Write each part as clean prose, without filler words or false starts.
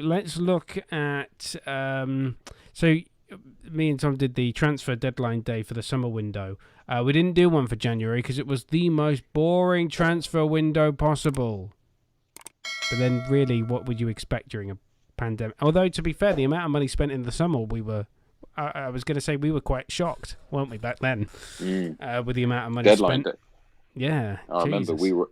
let's look at. So me and Tom did the transfer deadline day for the summer window. We didn't do one for January because it was the most boring transfer window possible. But then, really, what would you expect during a pandemic? Although, to be fair, the amount of money spent in the summer, we were. I was going to say we were quite shocked, weren't we, back then, with the amount of money Deadline spent. day. Yeah, I remember Jesus.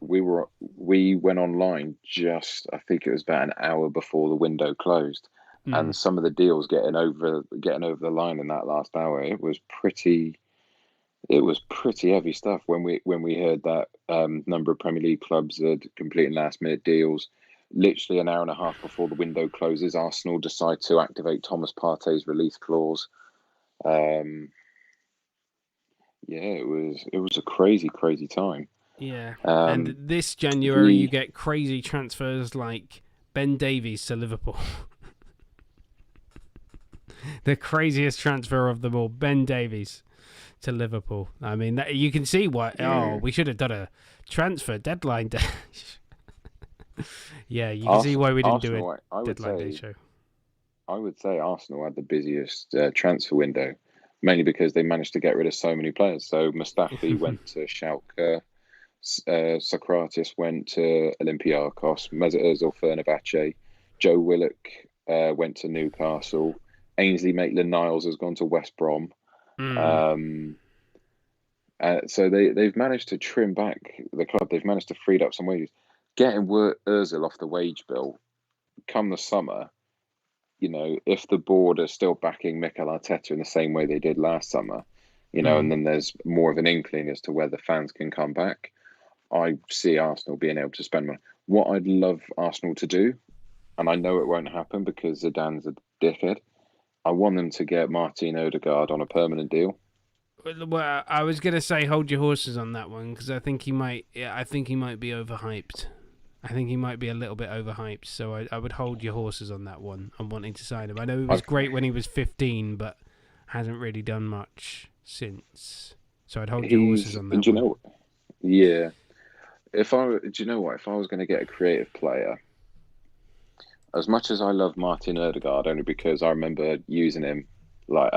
we went online just, I think it was about an hour before the window closed, Mm. and some of the deals getting over the line in that last hour, it was pretty heavy stuff when we heard that number of Premier League clubs had completed last minute deals. Literally an hour and a half before the window closes, Arsenal decide to activate Thomas Partey's release clause. Um, yeah, it was a crazy time. Yeah. And Um, this January, you the get crazy transfers like Ben Davies to Liverpool. The craziest transfer of them all, Ben Davies to Liverpool. I mean, you can see why. Oh, mm, we should have done a transfer deadline day. Yeah, you can see Ars- why we didn't do a Arsenal, I would deadline day say, show. Arsenal had the busiest transfer window, mainly because they managed to get rid of so many players. So Mustafi went to Schalke, Socrates went to Olympiacos, Mesut Ozil Fenerbahce, Joe Willock went to Newcastle, Ainsley Maitland-Niles has gone to West Brom. Mm. Um, so they've managed to trim back the club. They've managed to free up some wages. Getting Ozil off the wage bill come the summer, if the board are still backing Mikel Arteta in the same way they did last summer, and Mm. then there's more of an inkling as to whether fans can come back, I see Arsenal being able to spend money. What I'd love Arsenal to do, and I know it won't happen because Zidane's a dickhead, I want them to get Martin Odegaard on a permanent deal. Well, I was gonna say hold your horses on that one because I think he might. Yeah, I think he might be overhyped. I think he might be a little bit overhyped. So I would hold your horses on that one. I'm wanting to sign him. I know he was I've, great when he was 15, but hasn't really done much since. So I'd hold your horses he's, on and that do you one. know, yeah. Do you know what? If I was going to get a creative player, as much as I love Martin Odegaard, only because I remember using him, like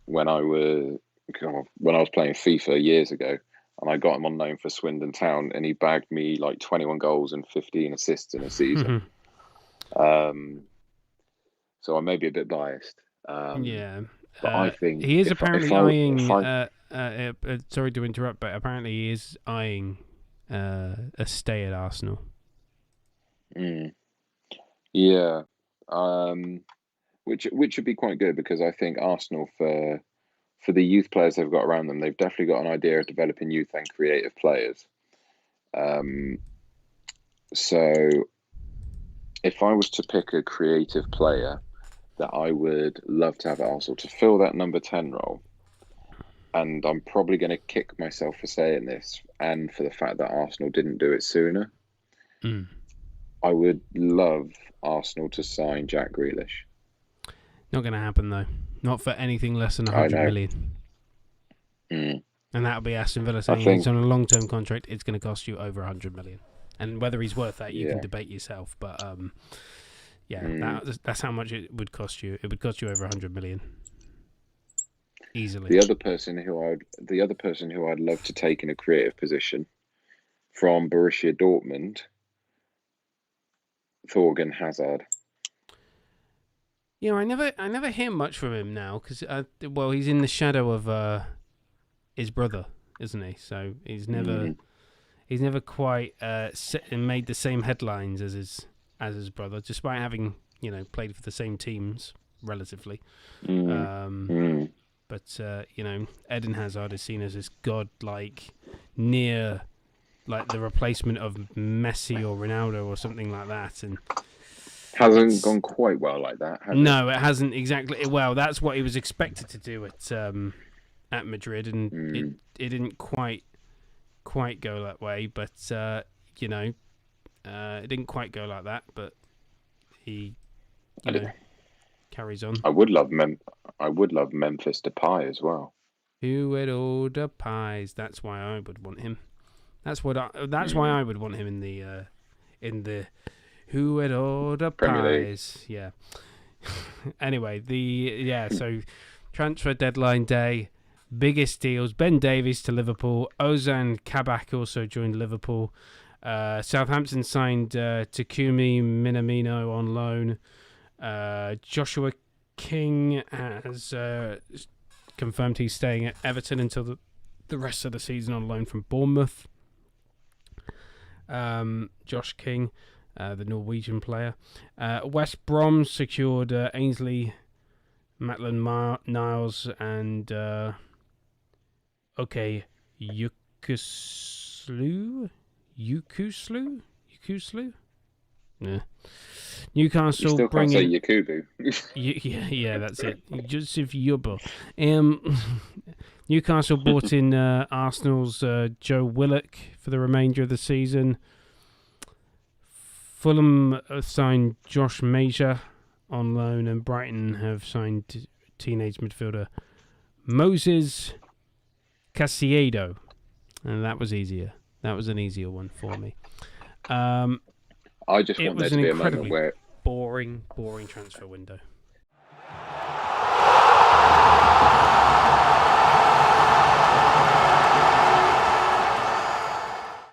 when I was playing FIFA years ago, and I got him on loan for Swindon Town, and he bagged me like 21 goals and 15 assists in a season. Um, so I may be a bit biased, Yeah. but I think He is if apparently I if eyeing. I Sorry to interrupt, but apparently he is eyeing a stay at Arsenal. mm, yeah, which would be quite good because I think Arsenal for the youth players they've got around them, they've definitely got an idea of developing youth and creative players. Um, so if I was to pick a creative player that I would love to have at Arsenal to fill that number 10 role, and I'm probably going to kick myself for saying this and for the fact that Arsenal didn't do it sooner, Mm. I would love Arsenal to sign Jack Grealish. Not going to happen though. Not for anything less than I 100 know. million. Mm. And that'll be Aston Villa I saying he's think, on a long-term contract. It's going to cost you over 100 million. And whether he's worth that, you can yeah. debate yourself. But yeah, Mm. that's how much it would cost you. It would cost you over 100 million easily. The other person who I'd love to take in a creative position from Borussia Dortmund, Thorgan Hazard. Yeah, I never hear much from him now because well, he's in the shadow of his brother, isn't he? So Mm. he's never quite made the same headlines as his brother, despite having played for the same teams relatively. Mm. Um, Mm. but Eden Hazard is seen as this godlike, near like the replacement of Messi or Ronaldo or something like that, and Hasn't it's gone quite well like that, has it? no, it hasn't exactly. Well, that's what he was expected to do at Madrid, and Mm. it didn't quite go that way. But it didn't quite go like that. But he, you I, know, did- carries on. I would love I would love Memphis Depay as well. Who would order pies? That's why I would want him. That's why Mm. I would want him in the Who had all the Premier League. pies? Yeah. Anyway, so transfer deadline day, biggest deals. Ben Davies to Liverpool. Ozan Kabak also joined Liverpool. Southampton signed Takumi Minamino on loan. Joshua King has confirmed he's staying at Everton until the rest of the season on loan from Bournemouth. Josh King, the Norwegian player. West Brom secured Ainsley Maitland-Niles and Yukuslu? Yeah. Newcastle You still can't say Yakubu. yeah, that's it. Joseph Yubo. Newcastle bought in Arsenal's Joe Willock for the remainder of the season. Fulham signed Josh Major on loan, and Brighton have signed teenage midfielder Moses Caicedo, and that was easier. That was an easier one for me. I just want there to be a moment where boring transfer window.